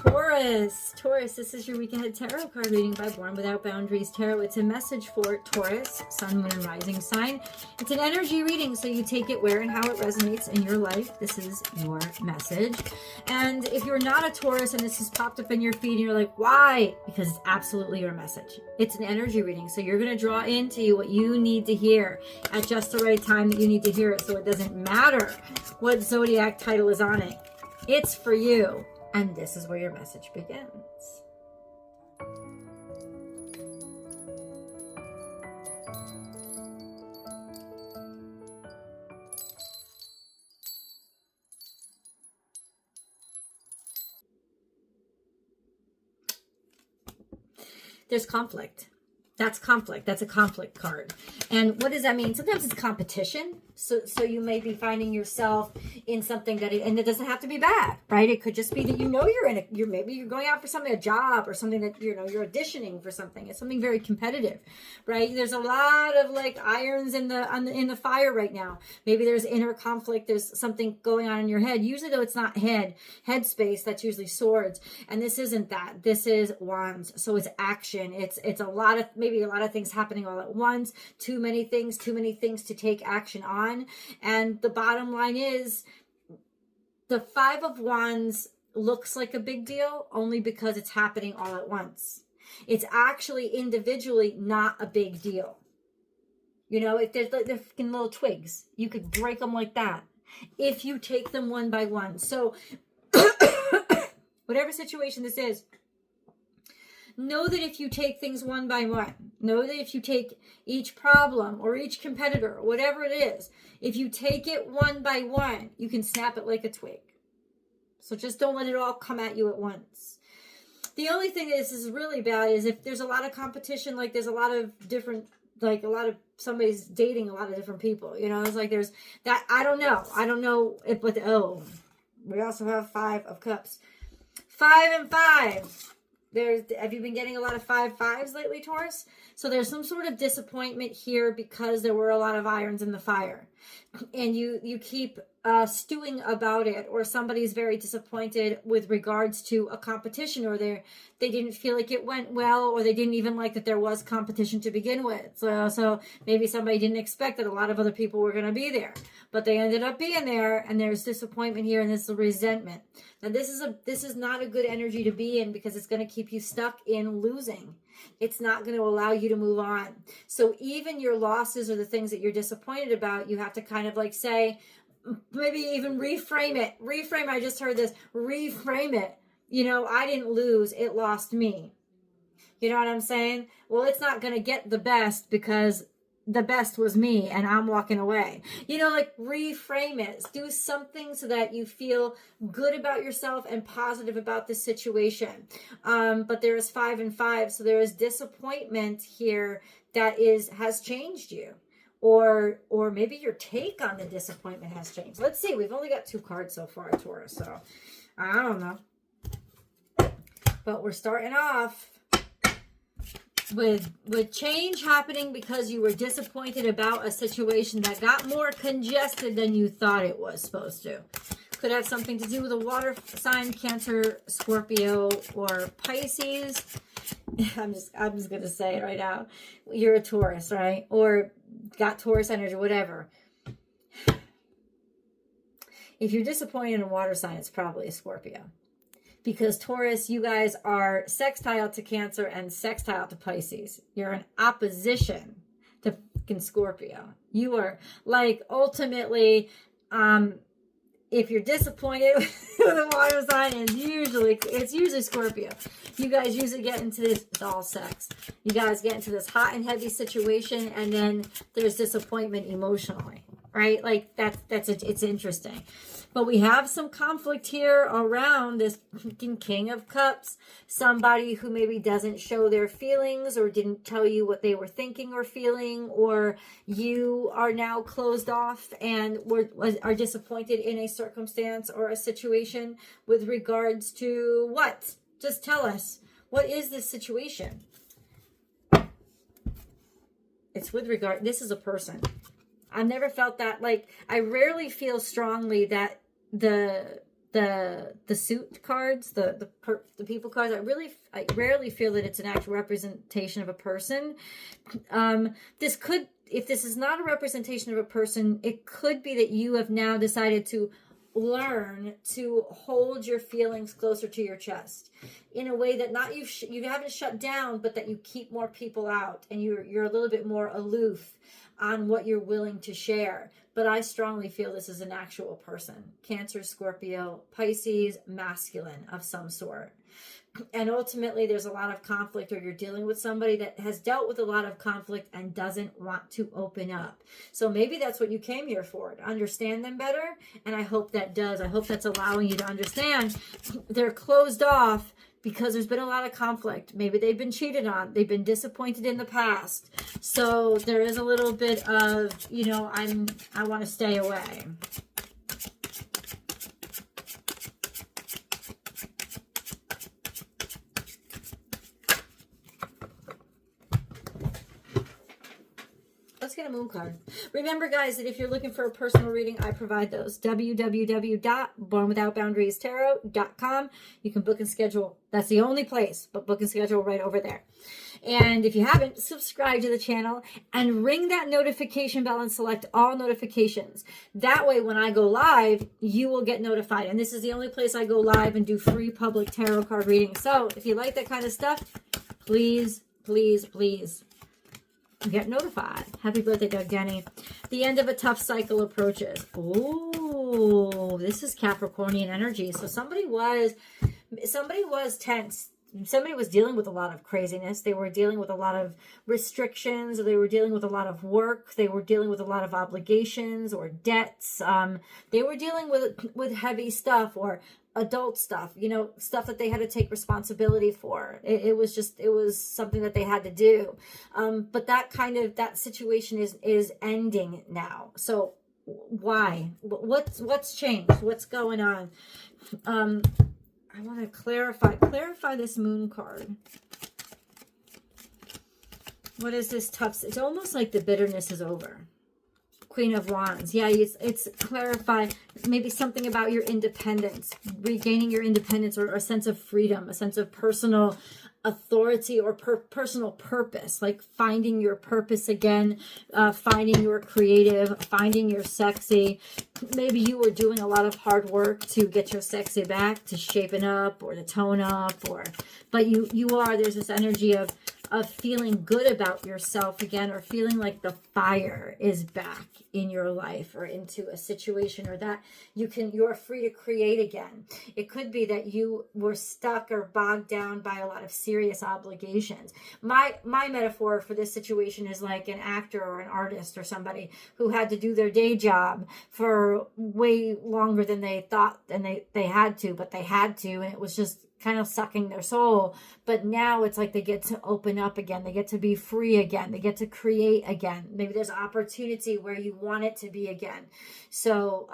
Taurus, this is your week ahead tarot card reading by Born Without Boundaries Tarot. It's a message for Taurus, sun, moon, and rising sign. It's an energy reading, so you take it where and how it resonates in your life. This is your message. And if you're not a Taurus and this has popped up in your feed and you're like, why? Because it's absolutely your message. It's an energy reading, so you're going to draw into you what you need to hear at just the right time that you need to hear it, so it doesn't matter what zodiac title is on it. It's for you. And this is where your message begins. There's conflict. That's conflict. That's a conflict card. And what does that mean? Sometimes it's competition. So you may be finding yourself in something that, and it doesn't have to be bad, right? It could just be that maybe you're going out for something, a job or something that, you're auditioning for something. It's something very competitive, right? There's a lot of like irons in the fire right now. Maybe there's inner conflict. There's something going on in your head. Usually though, it's not head space. That's usually swords. And this isn't that. This is wands. So it's action. It's maybe a lot of things happening all at once. Too many things to take action on. And the bottom line is the Five of Wands looks like a big deal only because it's happening all at once. It's actually individually not a big deal. If they're freaking little twigs, you could break them like that if you take them one by one. So whatever situation this is, know that if you take things one by one, know that if you take each problem or each competitor, or whatever it is, if you take it one by one, you can snap it like a twig. So just don't let it all come at you at once. The only thing that this is really bad is if there's a lot of competition, like there's a lot of different, like somebody's dating a lot of different people, it's like there's that, I don't know if, but we also have Five of Cups. 5 and 5. Have you been getting a lot of 5-5s lately, Taurus? So there's some sort of disappointment here because there were a lot of irons in the fire. And you keep stewing about it, or somebody's very disappointed with regards to a competition, or they didn't feel like it went well, or they didn't even like that there was competition to begin with. So maybe somebody didn't expect that a lot of other people were going to be there, but they ended up being there, and there's disappointment here, and this is resentment. Now this is not a good energy to be in, because it's going to keep you stuck in losing. It's not going to allow you to move on. So even your losses or the things that you're disappointed about, you have to kind of like say, maybe even reframe it. I just heard this. Reframe it. I didn't lose. It lost me. You know what I'm saying? Well, it's not going to get the best because the best was me and I'm walking away. Like reframe it. Do something so that you feel good about yourself and positive about this situation. But there is 5 and 5. So there is disappointment here that has changed you. Or maybe your take on the disappointment has changed. Let's see. We've only got 2 cards so far, Taurus. So I don't know. But we're starting off with change happening because you were disappointed about a situation that got more congested than you thought it was supposed to. Could have something to do with a water sign, Cancer, Scorpio, or Pisces. I'm just going to say it right now. You're a Taurus, right? Or got Taurus energy, whatever. If you're disappointed in a water sign, it's probably a Scorpio. Because Taurus, you guys are sextile to Cancer and sextile to Pisces. You're in opposition to fucking Scorpio. You are like ultimately, if you're disappointed with a water sign, it's usually Scorpio. You guys usually get into this, it's all sex. You guys get into this hot and heavy situation, and then there's disappointment emotionally, right? Like it's interesting. But we have some conflict here around this King of Cups. Somebody who maybe doesn't show their feelings or didn't tell you what they were thinking or feeling, or you are now closed off and are disappointed in a circumstance or a situation with regards to what? Just tell us. What is this situation? It's with regard, this is a person. I've never felt that, like, I rarely feel strongly that the the suit cards, the people cards, I rarely feel that it's an actual representation of a person. This could, if this is not a representation of a person, it could be that you have now decided to learn to hold your feelings closer to your chest in a way that not you haven't shut down, but that you keep more people out, and you're a little bit more aloof on what you're willing to share. But I strongly feel this is an actual person. Cancer, Scorpio, Pisces, masculine of some sort. And ultimately, there's a lot of conflict, or you're dealing with somebody that has dealt with a lot of conflict and doesn't want to open up. So maybe that's what you came here for, to understand them better. And I hope that does. I hope that's allowing you to understand they're closed off because there's been a lot of conflict. Maybe they've been cheated on. They've been disappointed in the past. So there is a little bit of, you know, I want to stay away. Let's get a moon card. Remember, guys, that if you're looking for a personal reading, I provide those. www.bornwithoutboundariestarot.com. You can book and schedule. That's the only place, but book and schedule right over there. And if you haven't, subscribe to the channel and ring that notification bell and select all notifications. That way, when I go live, you will get notified. And this is the only place I go live and do free public tarot card readings. So if you like that kind of stuff, please, please, please get notified. Happy birthday, Doug Denny. The end of a tough cycle approaches. Oh, this is Capricornian energy. So somebody was tense. Somebody was dealing with a lot of craziness. They were dealing with a lot of restrictions. They were dealing with a lot of work. They were dealing with a lot of obligations or debts. They were dealing with heavy stuff or adult stuff, you know, stuff that they had to take responsibility for. It was something that they had to do. But that situation is ending now. So why? What's changed? What's going on? I want to clarify this moon card. What is this tough? It's almost like the bitterness is over. Queen of Wands. Yeah, it's clarify maybe something about your independence, regaining your independence, or a sense of freedom, a sense of personal authority or personal purpose, like finding your purpose again, finding your creative, finding your sexy. Maybe you were doing a lot of hard work to get your sexy back, to shapen up or to tone up, but there's this energy of feeling good about yourself again, or feeling like the fire is back in your life or into a situation, or that you're free to create again. It could be that you were stuck or bogged down by a lot of serious obligations. My metaphor for this situation is like an actor or an artist or somebody who had to do their day job for way longer than they thought and they had to, but they had to, and it was just kind of sucking their soul. But now it's like they get to open up again. They get to be free again. They get to create again. Maybe there's opportunity where you want it to be again. So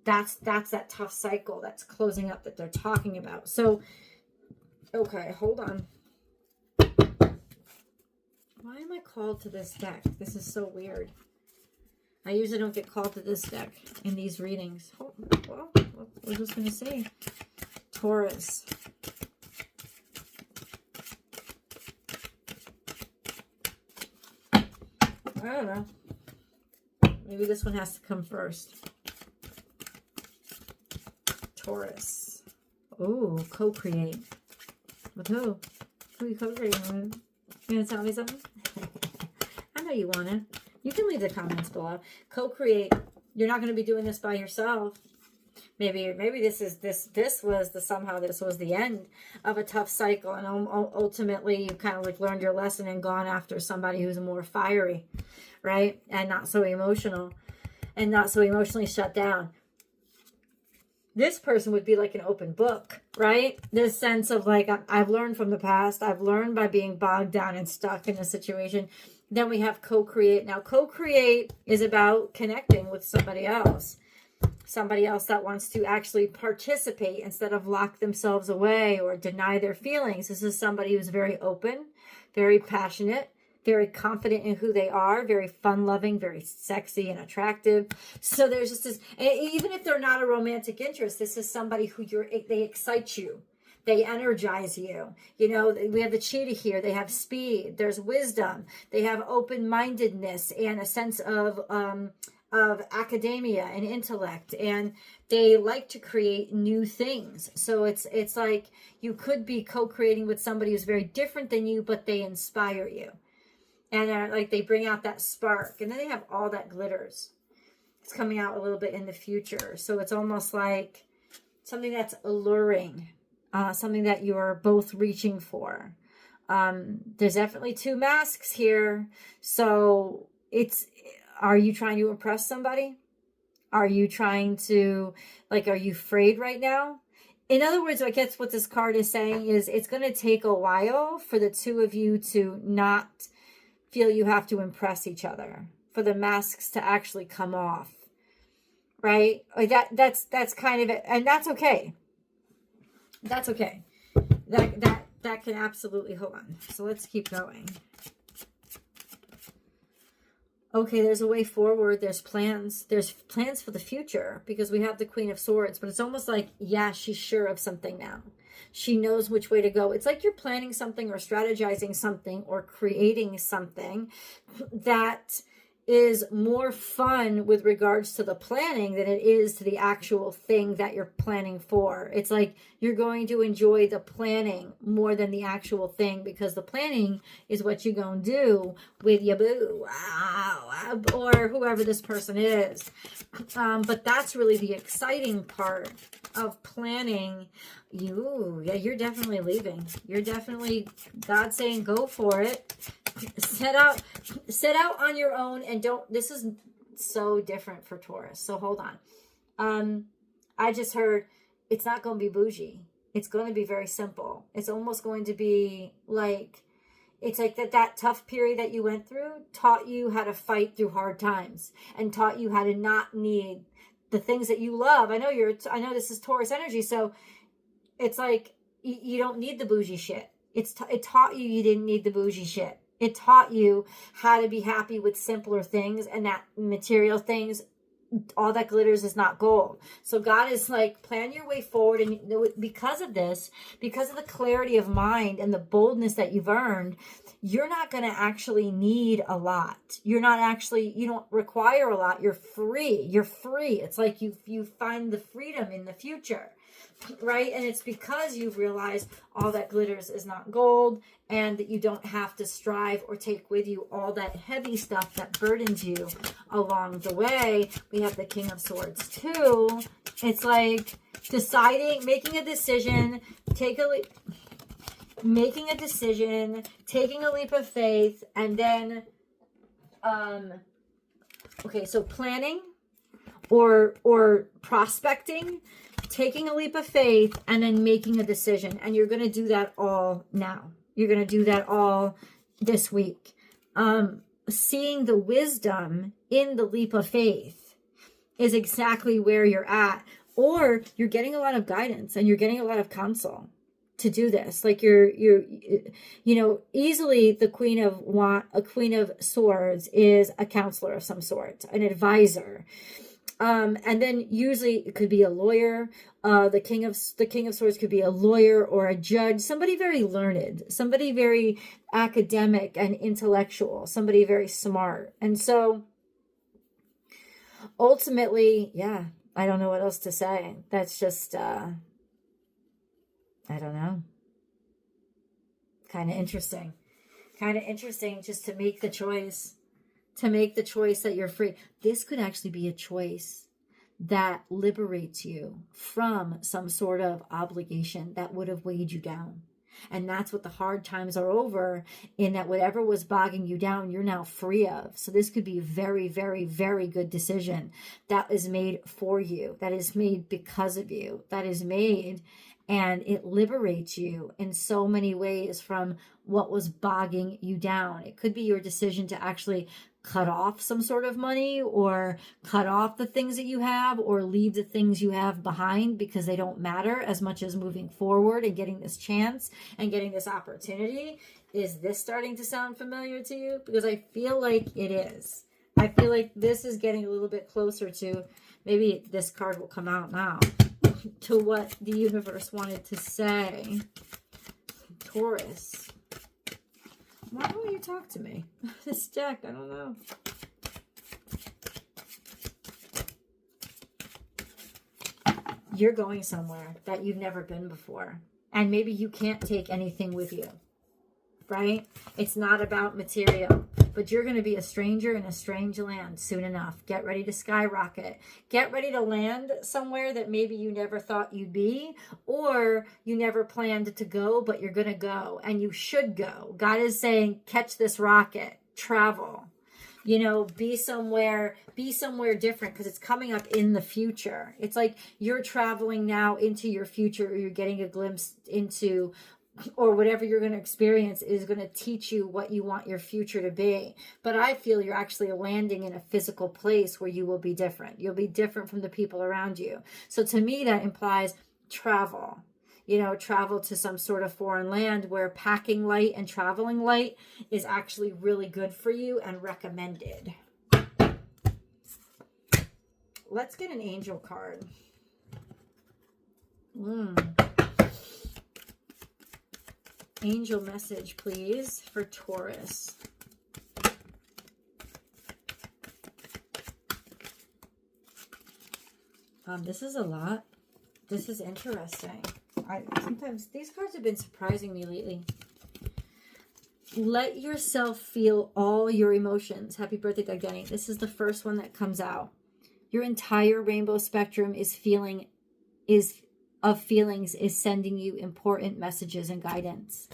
that's that tough cycle that's closing up that they're talking about. So, okay, hold on. Why am I called to this deck? This is so weird. I usually don't get called to this deck in these readings. Oh, well, we're just going to say Taurus. I don't know. Maybe this one has to come first. Taurus. Oh, co-create. With who? Who are you co-creating with? You gonna tell me something? I know you want to. You can leave the comments below. Co-create. You're not going to be doing this by yourself. Maybe this was the end of a tough cycle, and ultimately you kind of like learned your lesson and gone after somebody who's more fiery, right? And not so emotional, and not so emotionally shut down. This person would be like an open book, right? This sense of like, I've learned from the past. I've learned by being bogged down and stuck in a situation. Then we have co-create. Now, co-create is about connecting with somebody else. Somebody else that wants to actually participate instead of lock themselves away or deny their feelings. This is somebody who's very open, very passionate, very confident in who they are, very fun-loving, very sexy and attractive. So there's just this, even if they're not a romantic interest, this is somebody who they excite you. They energize you. You know, we have the cheetah here. They have speed. There's wisdom. They have open-mindedness and a sense of academia and intellect, and they like to create new things. So it's like you could be co-creating with somebody who's very different than you, but they inspire you. And like they bring out that spark, and then they have all that glitters. It's coming out a little bit in the future. So it's almost like something that's alluring, something that you are both reaching for. There's definitely two masks here. So are you trying to impress somebody? Are you trying to, like, are you afraid right now? In other words, I guess what this card is saying is it's going to take a while for the two of you to not feel you have to impress each other, for the masks to actually come off, right? Like that's kind of it, and that's okay. That's okay. That can absolutely, hold on. So let's keep going. Okay, there's a way forward. There's plans. There's plans for the future, because we have the Queen of Swords, but it's almost like, yeah, she's sure of something now. She knows which way to go. It's like you're planning something or strategizing something or creating something that is more fun with regards to the planning than it is to the actual thing that you're planning for. It's like you're going to enjoy the planning more than the actual thing, because the planning is what you're going to do with your boo, or whoever this person is. But that's really the exciting part of planning. Yeah, you're definitely leaving. You're definitely, God's saying, go for it. Set out on your own, and don't, this is so different for Taurus. So hold on. I just heard it's not going to be bougie. It's going to be very simple. It's almost going to be like, it's like that tough period that you went through taught you how to fight through hard times, and taught you how to not need the things that you love. I know this is Taurus energy. So it's like, you don't need the bougie shit. It taught you didn't need the bougie shit. It taught you how to be happy with simpler things, and that material things, all that glitters is not gold. So God is like, plan your way forward. And because of this, because of the clarity of mind and the boldness that you've earned, you're not going to actually need a lot. You don't require a lot. You're free. It's like you find the freedom in the future. Right? And it's because you've realized all that glitters is not gold, and that you don't have to strive or take with you all that heavy stuff that burdens you along the way. We have the King of Swords too. It's like deciding, making a decision, taking a leap of faith, and then, okay, so planning or prospecting, taking a leap of faith, and then making a decision. And you're going to do that all now. You're going to do that all this week. Seeing the wisdom in the leap of faith is exactly where you're at. Or you're getting a lot of guidance, and you're getting a lot of counsel to do this. Like easily the Queen of Swords is a counselor of some sort, an advisor. And then usually it could be a lawyer. The King of Swords could be a lawyer or a judge, somebody very learned, somebody very academic and intellectual, somebody very smart. And so ultimately, yeah, I don't know what else to say. That's just, I don't know. Kind of interesting just to make the choice. To make the choice that you're free. This could actually be a choice that liberates you from some sort of obligation that would have weighed you down. And that's what the hard times are over, in that whatever was bogging you down, you're now free of. So this could be a very, very, very good decision that is made for you, that is made because of you, that is made, and it liberates you in so many ways from what was bogging you down. It could be your decision to actually cut off some sort of money or cut off the things that you have or leave the things you have behind because they don't matter as much as moving forward and getting this chance and getting this opportunity. Is this starting to sound familiar to you? Because I feel like it is. I feel like this is getting a little bit closer to, maybe this card will come out now, to what the universe wanted to say. Taurus. Why don't you talk to me? This deck, I don't know. You're going somewhere that you've never been before. And maybe you can't take anything with you. Right? It's not about material. But you're going to be a stranger in a strange land soon enough. Get ready to skyrocket. Get ready to land somewhere that maybe you never thought you'd be, or you never planned to go, but you're going to go, and you should go. God is saying, catch this rocket, travel. You know, be somewhere different, because it's coming up in the future. It's like you're traveling now into your future, or you're getting a glimpse into, or whatever you're going to experience is going to teach you what you want your future to be. But I feel you're actually landing in a physical place where you will be different. You'll be different from the people around you. So to me, that implies travel. You know, travel to some sort of foreign land where packing light and traveling light is actually really good for you and recommended. Let's get an angel card. Angel message, please, for Taurus. This is a lot. This is interesting. Sometimes these cards have been surprising me lately. Let yourself feel all your emotions. Happy birthday, Doug Denny. This is the first one that comes out. Your entire rainbow spectrum is feelings is sending you important messages and guidance.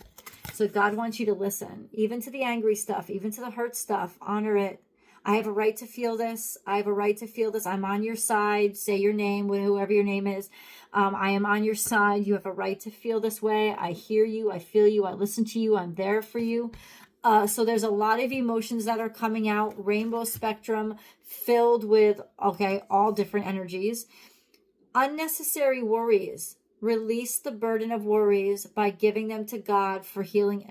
So God wants you to listen, even to the angry stuff, even to the hurt stuff. Honor it. I have a right to feel this. I have a right to feel this. I'm on your side. Say your name, whoever your name is. I am on your side. You have a right to feel this way. I hear you. I feel you. I listen to you. I'm there for you. So there's a lot of emotions that are coming out. Rainbow spectrum filled with, all different energies. Unnecessary worries. Release the burden of worries by giving them to God for healing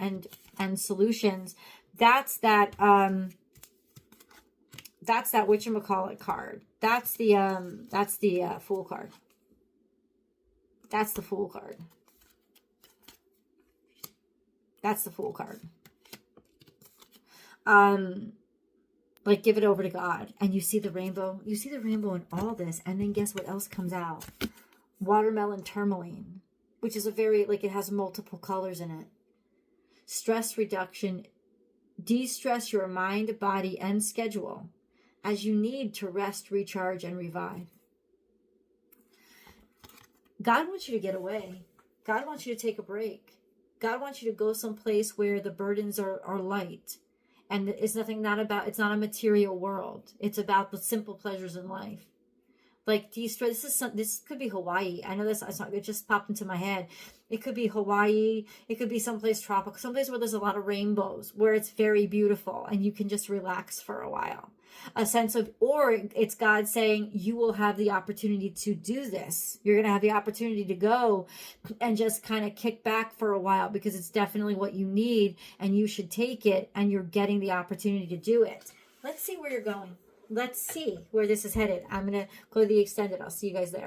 and solutions. That's that whatchamacallit card. That's the Fool card. That's the Fool card. That's the Fool card. Like, give it over to God. And you see the rainbow. You see the rainbow in all this. And then guess what else comes out? Watermelon tourmaline, which is a very, it has multiple colors in it. Stress reduction. De-stress your mind, body, and schedule as you need to rest, recharge, and revive. God wants you to get away. God wants you to take a break. God wants you to go someplace where the burdens are light. And it's not a material world. It's about the simple pleasures in life. Like de-stress, this could be Hawaii. I know it just popped into my head. It could be Hawaii. It could be someplace tropical, someplace where there's a lot of rainbows, where it's very beautiful and you can just relax for a while. A sense of, or it's God saying, you will have the opportunity to do this. You're going to have the opportunity to go and just kind of kick back for a while, because it's definitely what you need and you should take it, and you're getting the opportunity to do it. Let's see where you're going. Let's see where this is headed. I'm going to go to the extended. I'll see you guys there.